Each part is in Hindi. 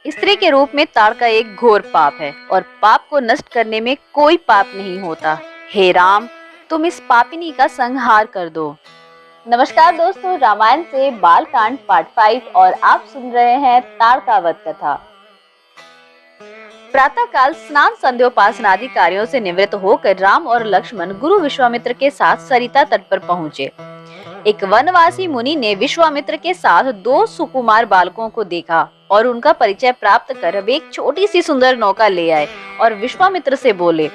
स्त्री के रूप में ताड़का एक घोर पाप है और पाप को नष्ट करने में कोई पाप नहीं होता। हे राम, तुम इस पापिनी का संहार कर दो। नमस्कार दोस्तों, रामायण से बालकांड पार्ट 5 और आप सुन रहे हैं ताड़का वध कथा। प्रातः काल स्नान संध्योपासन आदि कार्यों से निवृत्त होकर राम और लक्ष्मण गुरु विश्वामित्र के साथ सरिता तट पर पहुँचे। एक वनवासी मुनि ने विश्वामित्र के साथ दो सुकुमार बालकों को देखा और उनका परिचय प्राप्त कर वे एक छोटी सी सुंदर नौका ले आए और विश्वामित्र से बोले,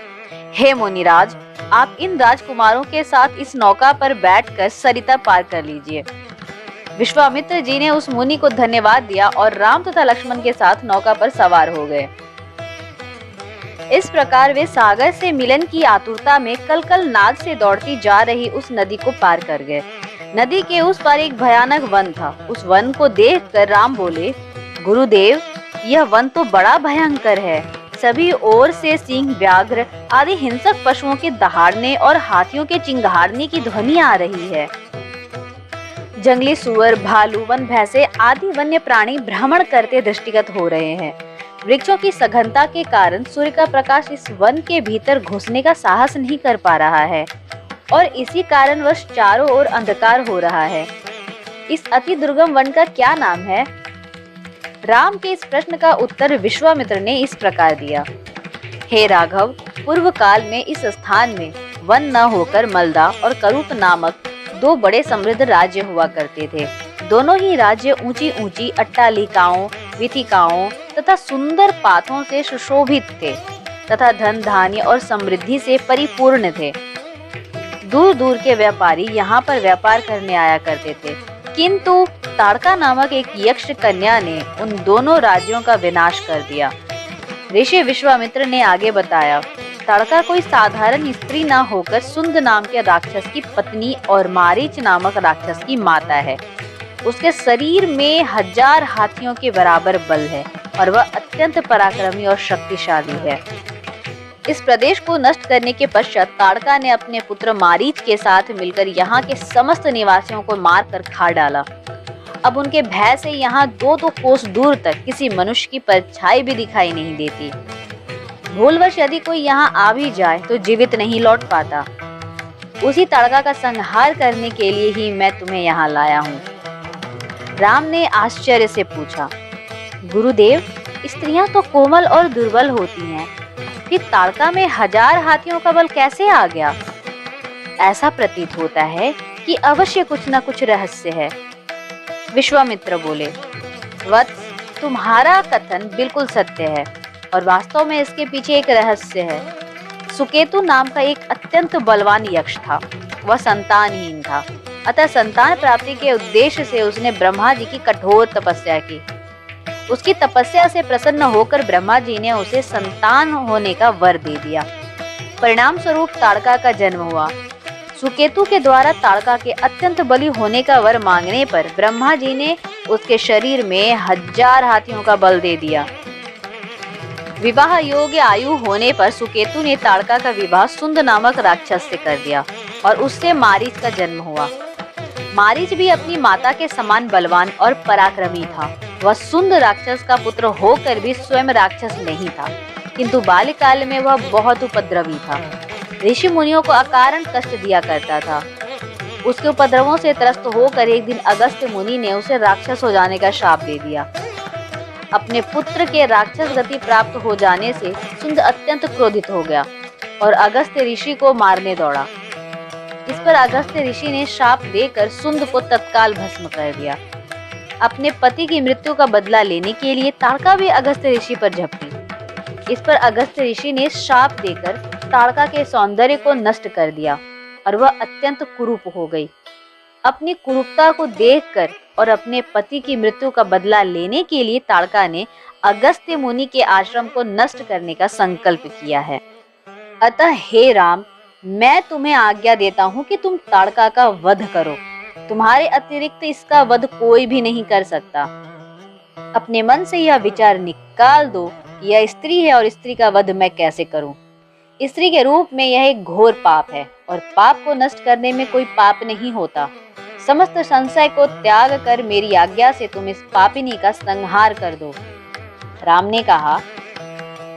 हे मुनिराज, आप इन राजकुमारों के साथ इस नौका पर बैठकर सरिता पार कर लीजिए। विश्वामित्र जी ने उस मुनि को धन्यवाद दिया और राम तथा लक्ष्मण के साथ नौका पर सवार हो गए। इस प्रकार वे सागर से मिलन की आतुरता में कलकल नाद से दौड़ती जा रही उस नदी को पार कर गए। नदी के उस पार एक भयानक वन था। उस वन को देखकर राम बोले, गुरुदेव, यह वन तो बड़ा भयंकर है। सभी ओर से सिंह, व्याघ्र आदि हिंसक पशुओं के दहाड़ने और हाथियों के चिंगारने की ध्वनि आ रही है। जंगली सुअर, भालू, वन भैंसे आदि वन्य प्राणी भ्रमण करते दृष्टिगत हो रहे हैं। वृक्षों की सघनता के कारण सूर्य का प्रकाश इस वन के भीतर घुसने का साहस नहीं कर पा रहा है और इसी कारणवश चारों ओर अंधकार हो रहा है। इस अति दुर्गम वन का क्या नाम है? राम के इस प्रश्न का उत्तर विश्वामित्र ने इस प्रकार दिया, हे राघव, पूर्व काल में इस स्थान में वन न होकर मलदा और करूप नामक दो बड़े समृद्ध राज्य हुआ करते थे। दोनों ही राज्य ऊंची ऊंची अट्टालिकाओं, वीथिकाओं तथा सुंदर पाथों से सुशोभित थे तथा धन धान्य और समृद्धि से परिपूर्ण थे। दूर दूर के व्यापारी यहाँ पर व्यापार करने आया करते थे, किंतु ताड़का नामक एक यक्ष कन्या ने उन दोनों राज्यों का विनाश कर दिया। ऋषि विश्वामित्र ने आगे बताया, ताड़का कोई साधारण स्त्री न होकर सुंद नाम के राक्षस की पत्नी और मारीच नामक राक्षस की माता है। उसके शरीर में 1000 हाथियों के बराबर बल है और वह अत्यंत पराक्रमी और शक्तिशाली है। इस प्रदेश को नष्ट करने के पश्चात ताड़का ने अपने पुत्र मारीच के साथ मिलकर यहाँ के समस्त निवासियों को मारकर खा डाला। अब उनके भय से यहाँ 2-2 कोस दूर तक किसी मनुष्य की परछाई भी दिखाई नहीं देती। भूलवश यदि कोई यहाँ आ भी जाए तो जीवित नहीं लौट पाता। उसी ताड़का का संहार करने के लिए ही मैं तुम्हें यहाँ लाया हूँ। राम ने आश्चर्य से पूछा, गुरुदेव, स्त्रियां तो कोमल और दुर्बल होती हैं, फिर ताड़का में 1000 हाथियों का बल कैसे आ गया? ऐसा प्रतीत होता है कि अवश्य कुछ न कुछ रहस्य है। विश्वामित्र बोले, वत्स, तुम्हारा कथन बिल्कुल सत्य है और वास्तव में इसके पीछे एक रहस्य है। सुकेतु नाम का एक अत्यंत बलवान यक्ष था। वह संतानहीन था, अतः संतान प्राप्ति के उद्देश्य से उसने ब्रह्मा जी की कठोर तपस्या की। उसकी तपस्या से प्रसन्न होकर ब्रह्मा जी ने उसे संतान होने का वर दे दिया। परिणाम स्वरूप ताड़का का जन्म हुआ। सुकेतु के द्वारा ताड़का के अत्यंत बली होने का वर मांगने पर ब्रह्मा जी ने उसके शरीर में 1000 हाथियों का बल दे दिया। विवाह योग्य आयु होने पर सुकेतु ने ताड़का का विवाह सुंद नामक राक्षस से कर दिया और उससे मारीच का जन्म हुआ। मारीच भी अपनी माता के समान बलवान और पराक्रमी था। वह सुंद राक्षस का पुत्र होकर भी स्वयं राक्षस नहीं था, किंतु बाल्यकाल में वह बहुत उपद्रवी था। ऋषि मुनियों को अकारण कष्ट दिया करता था। उसके उपद्रवों से त्रस्त होकर एक दिन अगस्त्य मुनि ने उसे राक्षस हो जाने का श्राप दे दिया। अपने पुत्र के राक्षस गति प्राप्त हो जाने से सुंद अत्यंत क्रोधित हो गया और अगस्त्य ऋषि को मारने दौड़ा। इस पर अगस्त्य ऋषि ने शाप देकर सुंद को तत्काल भस्म कर दिया। अपने पति की मृत्यु का बदला लेने के लिए ताड़का भी अगस्त्य ऋषि पर झपटी। इस पर अगस्त्य ऋषि ने शाप देकर ताड़का के सौंदर्य को नष्ट कर दिया और वह अत्यंत कुरूप हो गई। अपनी कुरूपता को देखकर और अपने पति की मृत्यु का बदला लेने के लिए ताड़का ने अगस्त्य मुनि के आश्रम को नष्ट करने का संकल्प किया है। अतः हे राम, मैं तुम्हें आज्ञा देता हूँ कि तुम ताड़का का वध करो। तुम्हारे अतिरिक्त इसका वध कोई भी नहीं कर सकता। अपने मन से यह विचार निकाल दो कि यह स्त्री है और स्त्री का वध मैं कैसे करूं। स्त्री के रूप में यह एक घोर पाप है और पाप को नष्ट करने में कोई पाप नहीं होता। समस्त संशय को त्याग कर मेरी आज्ञा से तुम इस पापिनी का संहार कर दो। राम ने कहा,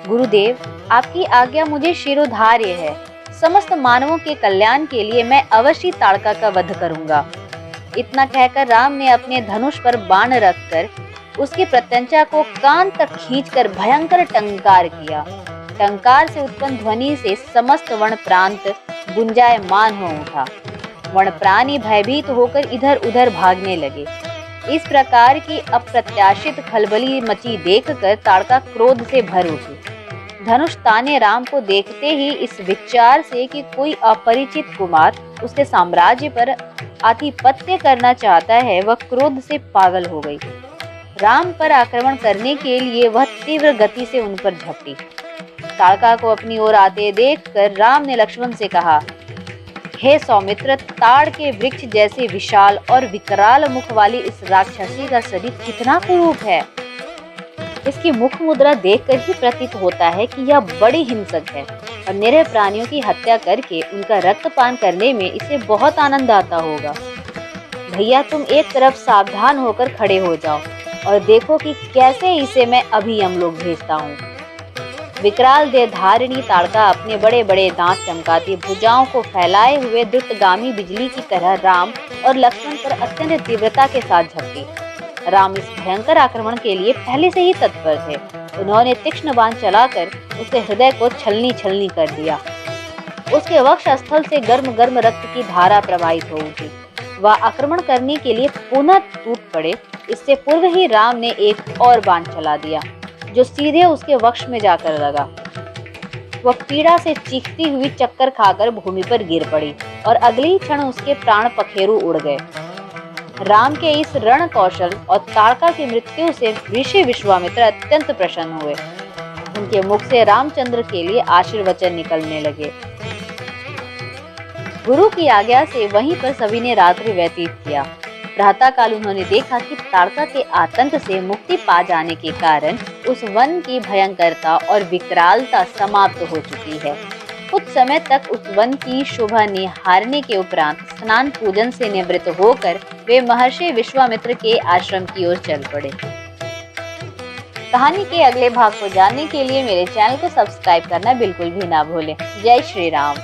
गुरुदेव, आपकी आज्ञा मुझे शिरोधार्य है। समस्त मानवों के कल्याण के लिए मैं अवश्य ताड़का का वध करूंगा। इतना कहकर राम ने अपने धनुष पर बाण रखकर उसकी प्रत्यंचा को कान तक खींचकर भयंकर टंकार किया। टंकार से उत्पन्न ध्वनि से समस्त वन प्रांत गुंजायमान हो उठा। वन प्राणी भयभीत होकर इधर उधर भागने लगे। इस प्रकार की अप्रत्याशित खलबली मची देखकर ताड़का क्रोध से भर उठी। धनुष ताने राम को देखते ही इस विचार से कि कोई अपरिचित कुमार उसके साम्राज्य पर आधिपत्य करना चाहता है, वह क्रोध से पागल हो गई। राम पर आक्रमण करने के लिए वह तीव्र गति से उन पर झपटी। ताड़का को अपनी ओर आते देखकर राम ने लक्ष्मण से कहा, हे सौमित्र, ताड़ के वृक्ष जैसे विशाल और विकराल मुख वाली इस राक्षसी का शरीर कितना कुरूप है। इसकी मुख मुद्रा देखकर ही प्रतीत होता है कि यह बड़ी हिंसक है और निरीह प्राणियों की हत्या करके उनका रक्तपान करने में इसे बहुत आनंद आता होगा। भैया, तुम एक तरफ सावधान होकर खड़े हो जाओ और देखो कि कैसे इसे मैं अभी यमलोक भेजता हूँ। विकराल देह धारिणी ताड़का अपने बड़े बड़े दांत चमकाती भुजाओं को फैलाए हुए द्रुतगामी बिजली की तरह राम और लक्ष्मण पर अत्यंत तीव्रता के साथ झपटी। राम इस भयंकर आक्रमण के लिए पहले से ही तत्पर थे। उन्होंने तीक्ष्ण बाण चलाकर उसके हृदय को छलनी छलनी कर दिया। उसके वक्ष स्थल से गर्म गर्म रक्त की धारा प्रवाहित हो उठी। वह आक्रमण करने के लिए पुनः टूट पड़े। इससे पूर्व ही राम ने एक और बाण चला दिया जो सीधे उसके वक्ष में जाकर लगा। वह पीड़ा से चीखती हुई चक्कर खाकर भूमि पर गिर पड़ी और अगले क्षण उसके प्राण पखेरु उड़ गए। राम के इस रण कौशल और ताड़का की मृत्यु से ऋषि विश्वामित्र अत्यंत प्रसन्न हुए। उनके मुख से रामचंद्र के लिए आशीर्वचन निकलने लगे। गुरु की आज्ञा से वहीं पर सभी ने रात्रि व्यतीत किया। प्रातः काल उन्होंने देखा कि ताड़का के आतंक से मुक्ति पा जाने के कारण उस वन की भयंकरता और विकरालता समाप्त हो चुकी है। कुछ समय तक उस वन की शोभा निहारने के उपरांत स्नान पूजन से निवृत्त होकर वे महर्षि विश्वामित्र के आश्रम की ओर चल पड़े। कहानी के अगले भाग को जानने के लिए मेरे चैनल को सब्सक्राइब करना बिल्कुल भी ना भूलें। जय श्री राम।